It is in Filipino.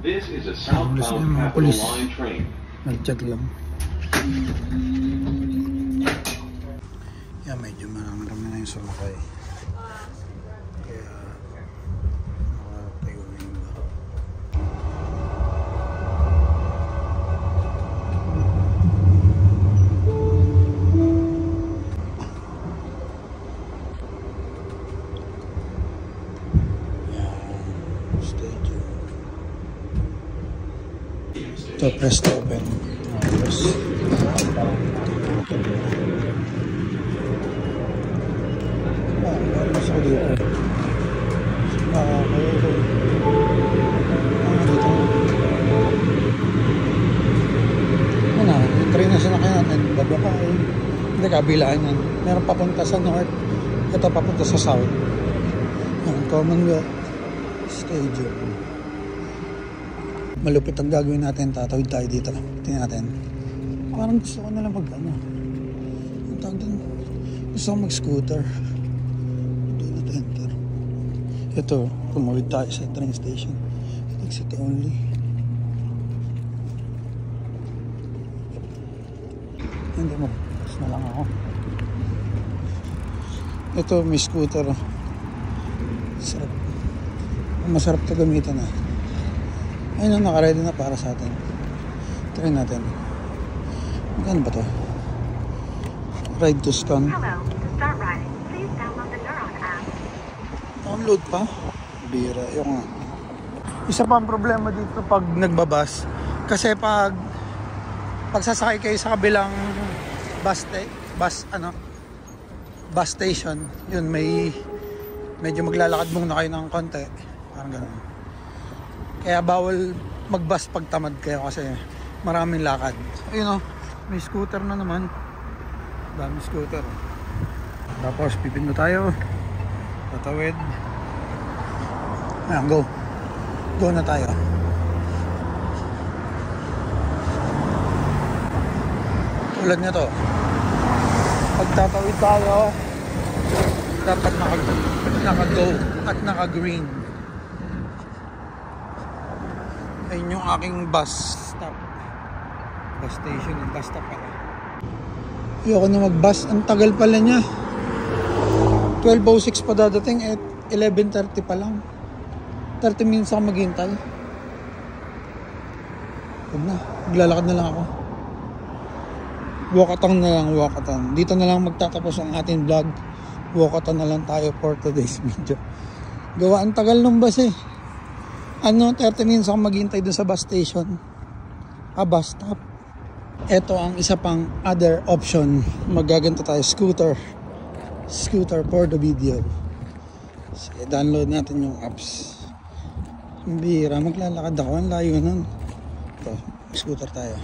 This is a Alis na yung southbound mga Capital polis. Line train. Nag-chat lang. Yan, medyo marami na yung sumakay. Kaya nakatayo na yung iba. Yan, stadium. Ito, press to open. Tapos mas ako dito. Dito. Ano, yung train na sinakay natin, Babakay. Hindi, kabilaan yan. Meron papunta sa north, ito papunta sa south. Yung Commonwealth Stadium. Malupit ang gagawin natin, tatawid tayo dito. Tingnan natin. Parang gusto ko nalang mag-ano. Ang tawag din. Gusto ko mag-scooter. Do not enter. Ito, tumawid tayo sa train station. Exit only. Hindi mo. Tapos na lang ako. Ito, may scooter. Sarap. Masarap ito gamitin na. Ayun, naka-ready na para sa atin. Try natin. Magkano ba to? Ride to scan. Hello. To start riding, please download the Neuron app. Download pa? Bira. Yung nga. Isa pa ang problema dito pag nagbabas. Kasi pag sasakay kayo sa kabilang bus station, yun, medyo maglalakad muna kayo ng konti. Parang ganun. Kaya bawal mag-bus pag tamad kayo kasi maraming lakad. Ayun o, may scooter na naman. Dami scooter. Tapos pipindot tayo. Tatawid. Ayan, go. Go na tayo. Tulad nito. Pag tatawid tayo, dapat naka-go at naka-green. Ayun yung aking bus stop. Bus station and bus stop pala. Ayoko na mag-bus. Ang tagal pala niya. 12:06 pa dadating at 11:30 pa lang. 30 minutes ako maghintay. Huwag na. Maglalakad na lang ako. Walkathon na lang, walkathon. Dito na lang magtatapos ang ating vlog. Walkathon na lang tayo for today's video. Gawa, ang tagal ng bus eh. 30 minutes ako maghintay dun sa bus station. Bus stop. Ito ang isa pang other option. Magaganto tayo, scooter for the video. So, download natin yung apps. Bira, maglalakad ako. Ang layo nun. Ito, scooter tayo.